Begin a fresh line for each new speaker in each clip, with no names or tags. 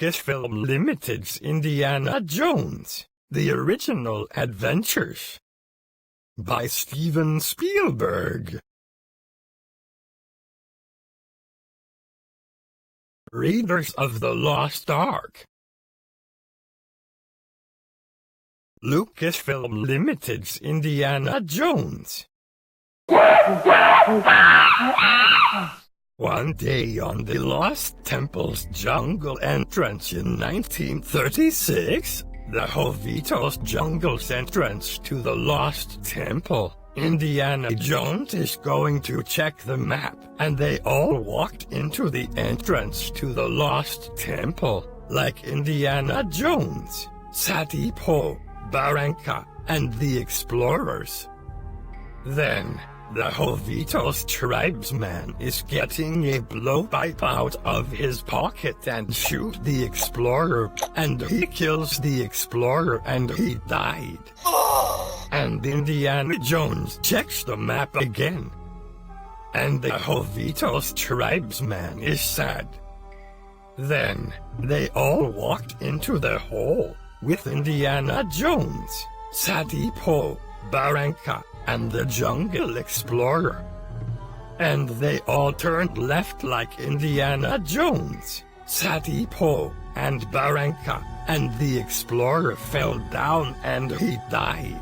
Lucasfilm Limited's Indiana Jones, The Original Adventures by Steven Spielberg. Raiders of the Lost Ark. Lucasfilm Limited's Indiana Jones. One day on the Lost Temple's jungle entrance in 1936, the Jovitos jungle's entrance to the Lost Temple, Indiana Jones is going to check the map, and they all walked into the entrance to the Lost Temple, like Indiana Jones, Sati Po, Barranca, and the explorers. Then, the Jovitos tribesman is getting a blowpipe out of his pocket and shoot the explorer, and he kills the explorer and he died. And Indiana Jones checks the map again. And the Jovitos tribesman is sad. Then, they all walked into the hole, with Indiana Jones, Sati Po, Barranca, and the jungle explorer. And they all turned left like Indiana Jones, Sati Po, and Barranca, and the explorer fell down and he died.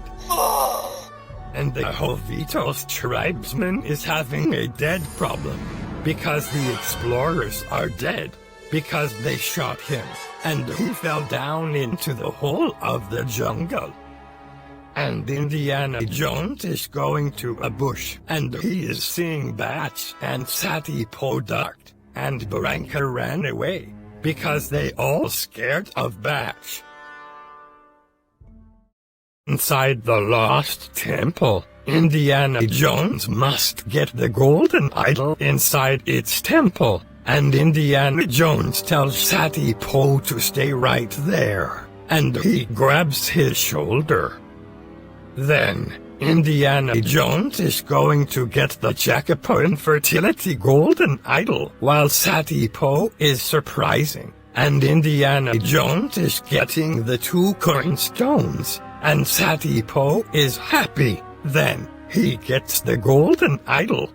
And the Jovitos tribesman is having a dead problem, because the explorers are dead, because they shot him, and he fell down into the hole of the jungle. And Indiana Jones is going to a bush, and he is seeing bats, and Sati Po ducked, and Barranca ran away, because they all scared of bats. Inside the Lost Temple, Indiana Jones must get the golden idol inside its temple, and Indiana Jones tells Sati Po to stay right there, and he grabs his shoulder. Then, Indiana Jones is going to get the Chakapo infertility golden idol while Sati Po is surprising, and Indiana Jones is getting the 2 cornstones, and Sati Po is happy. Then, he gets the golden idol.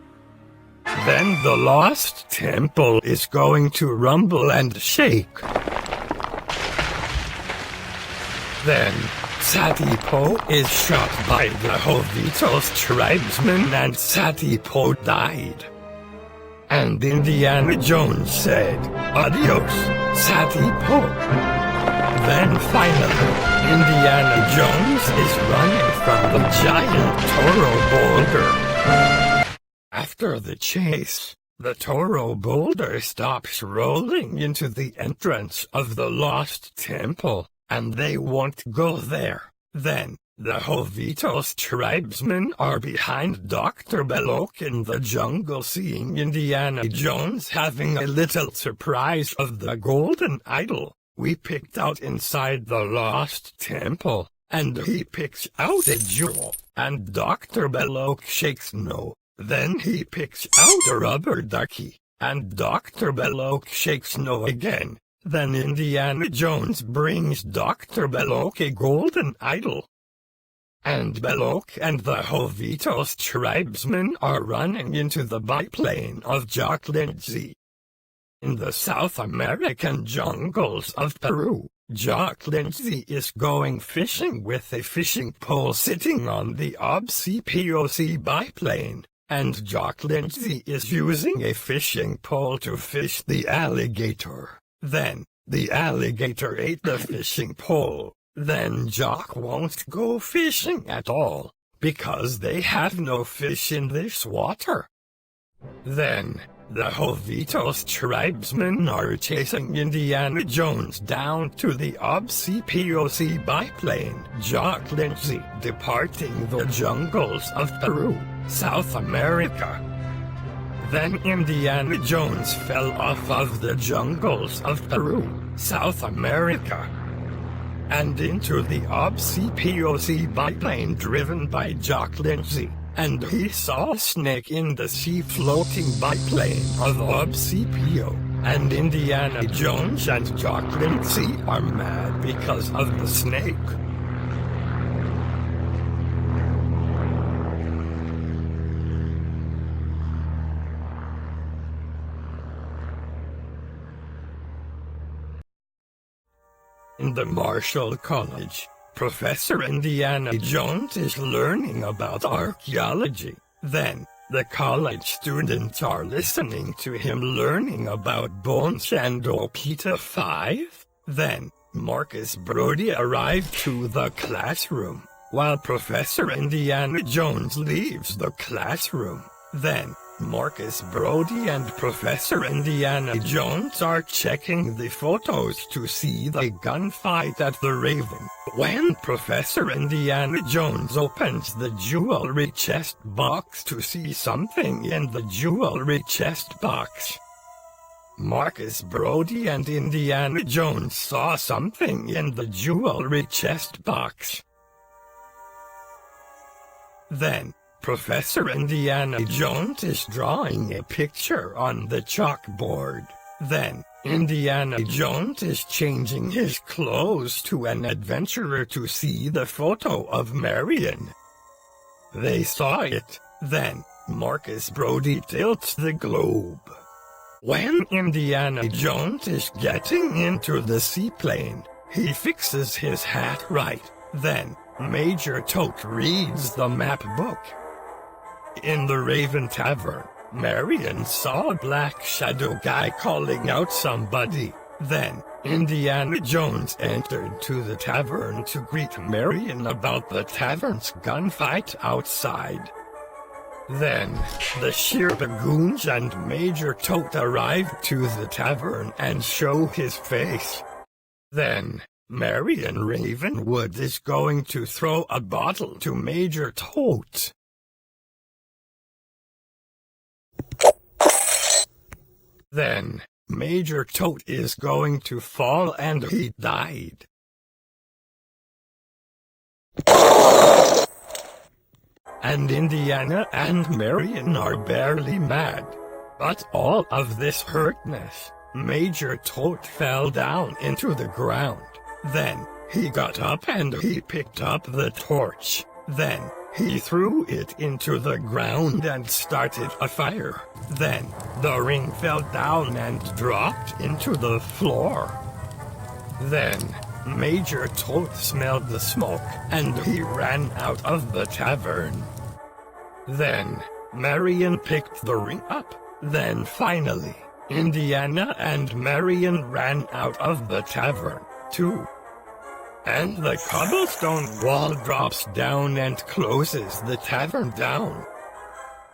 Then the Lost Temple is going to rumble and shake. Then, Sati Po is shot by the Jovitos tribesman and Sati Po died. And Indiana Jones said, "Adios, Sati Po." Then finally, Indiana Jones is running from the giant Toro boulder. After the chase, the Toro boulder stops rolling into the entrance of the Lost Temple, and they won't go there. Then, the Jovitos tribesmen are behind Dr. Belloc in the jungle seeing Indiana Jones having a little surprise of the golden idol we picked out inside the Lost Temple, and he picks out a jewel, and Dr. Belloc shakes no. Then he picks out a rubber ducky, and Dr. Belloc shakes no again. Then Indiana Jones brings Dr. Belloc a golden idol. And Belloc and the Jovitos tribesmen are running into the biplane of Jock Lindsay. In the South American jungles of Peru, Jock Lindsay is going fishing with a fishing pole sitting on the OBCPOC biplane, and Jock Lindsay is using a fishing pole to fish the alligator. Then, the alligator ate the fishing pole. Then Jock won't go fishing at all, because they have no fish in this water. Then, the Jovitos tribesmen are chasing Indiana Jones down to the OBCPOC biplane. Jock Lindsay departing the jungles of Peru, South America. Then Indiana Jones fell off of the jungles of Peru, South America, and into the OBCPOC biplane driven by Jock Lindsay, and he saw a snake in the sea floating biplane of OBCPO. and Indiana Jones and Jock Lindsay are mad because of the snake. In the Marshall College, Professor Indiana Jones is learning about archaeology. Then, the college students are listening to him learning about bones and Opeta 5. Then, Marcus Brody arrived to the classroom, while Professor Indiana Jones leaves the classroom. Then, Marcus Brody and Professor Indiana Jones are checking the photos to see the gunfight at the Raven. When Professor Indiana Jones opens the jewelry chest box to see something in the jewelry chest box, Marcus Brody and Indiana Jones saw something in the jewelry chest box. Then, Professor Indiana Jones is drawing a picture on the chalkboard. Then, Indiana Jones is changing his clothes to an adventurer to see the photo of Marion. They saw it. Then, Marcus Brody tilts the globe. When Indiana Jones is getting into the seaplane, he fixes his hat right. Then, Major Tote reads the map book. In the Raven Tavern, Marion saw a black shadow guy calling out somebody. Then, Indiana Jones entered to the tavern to greet Marion about the tavern's gunfight outside. Then, the Sheer Bagoons and Major Tote arrived to the tavern and show his face. Then, Marion Ravenwood is going to throw a bottle to Major Tote. Then, Major Tote is going to fall and he died. And Indiana and Marion are barely mad. But all of this hurtness, Major Tote fell down into the ground. Then, he got up and he picked up the torch. Then, he threw it into the ground and started a fire. Then, the ring fell down and dropped into the floor. Then, Major Tote smelled the smoke and he ran out of the tavern. Then, Marion picked the ring up. Then finally, Indiana and Marion ran out of the tavern, too. And the cobblestone wall drops down and closes the tavern down.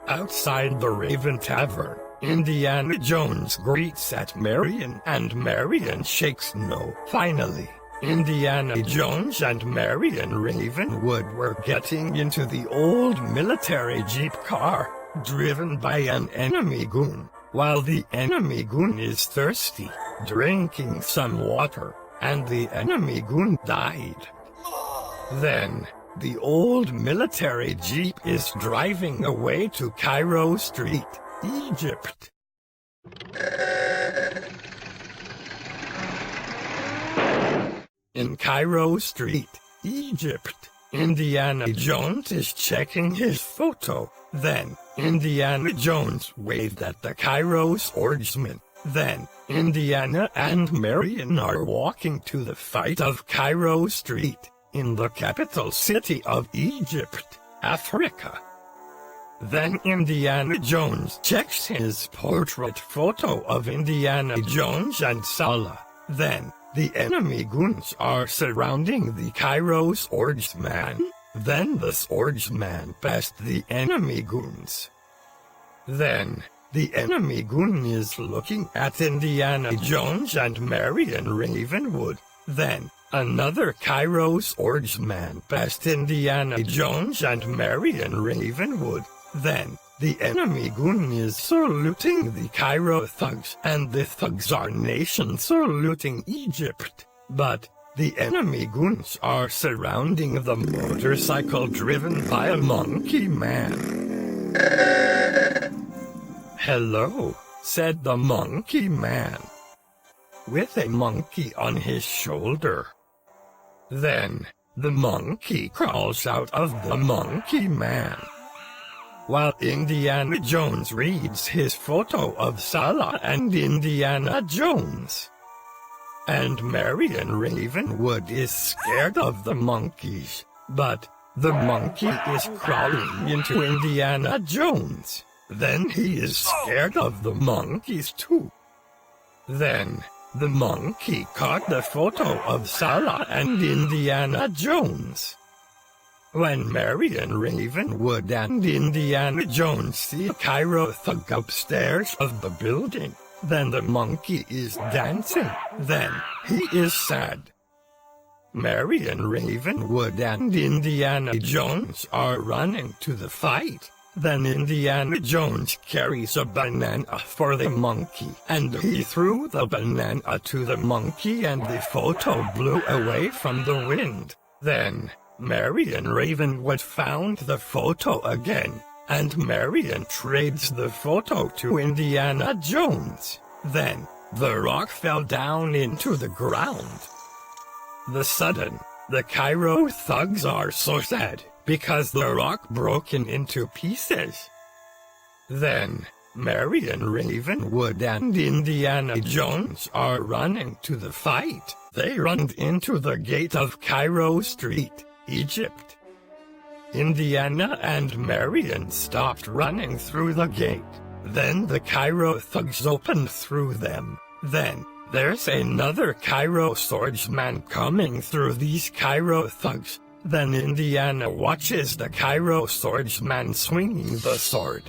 Outside the Raven Tavern, Indiana Jones greets at Marion and Marion shakes no. Finally, Indiana Jones and Marion Ravenwood were getting into the old military jeep car, driven by an enemy goon, while the enemy goon is thirsty, drinking some water. And the enemy goon died. Then, the old military jeep is driving away to Cairo Street, Egypt. In Cairo Street, Egypt, Indiana Jones is checking his photo. Then, Indiana Jones waved at the Cairo swordsman. Then, Indiana and Marion are walking to the fight of Cairo Street, in the capital city of Egypt, Africa. Then Indiana Jones checks his portrait photo of Indiana Jones and Salah. Then, the enemy goons are surrounding the Cairo swordsman. Then the swordsman passed the enemy goons. Then, the enemy goon is looking at Indiana Jones and Marion Ravenwood. Then, another Cairo swordsman passed Indiana Jones and Marion Ravenwood. Then, the enemy goon is saluting the Cairo thugs, and the thugs are nation saluting Egypt. But, the enemy goons are surrounding the motorcycle driven by a monkey man. Hello, said the Monkey Man, with a monkey on his shoulder. Then, the monkey crawls out of the Monkey Man, while Indiana Jones reads his photo of Salah and Indiana Jones. And Marion Ravenwood is scared of the monkeys, but the monkey is crawling into Indiana Jones. Then he is scared of the monkeys too. Then, the monkey caught the photo of Salah and Indiana Jones. When Marion Ravenwood and Indiana Jones see Cairo Thug upstairs of the building, then the monkey is dancing. Then, he is sad. Marion Ravenwood and Indiana Jones are running to the fight. Then Indiana Jones carries a banana for the monkey, and he threw the banana to the monkey and the photo blew away from the wind. Then, Marion Ravenwood found the photo again, and Marion trades the photo to Indiana Jones. Then, the rock fell down into the ground. The Cairo thugs are so sad, because the rock broken into pieces. Then, Marion Ravenwood and Indiana Jones are running to the fight. They run into the gate of Cairo Street, Egypt. Indiana and Marion stopped running through the gate. Then the Cairo thugs opened through them. Then, there's another Cairo swordsman coming through these Cairo thugs. Then Indiana watches the Cairo swordsman swinging the sword.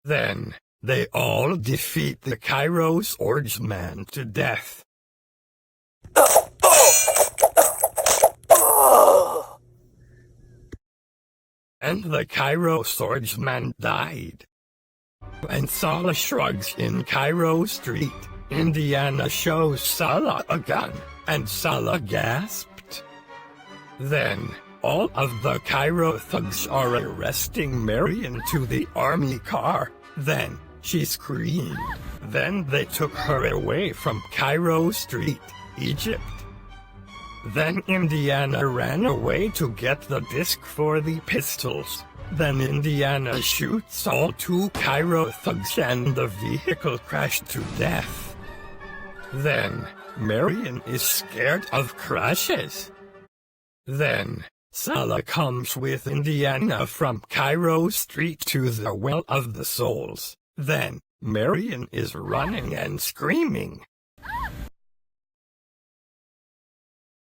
Then, they all defeat the Cairo swordsman to death. And the Cairo swordsman died. And Salah shrugs in Cairo Street. Indiana shows Salah a gun, and Salah gasped. Then, all of the Cairo thugs are arresting Marion to the army car. Then, she screamed. Then they took her away from Cairo Street, Egypt. Then Indiana ran away to get the disc for the pistols. Then Indiana shoots all 2 Cairo thugs and the vehicle crashed to death. Then, Marion is scared of crashes. Then, Salah comes with Indiana from Cairo Street to the Well of the Souls. Then, Marion is running and screaming.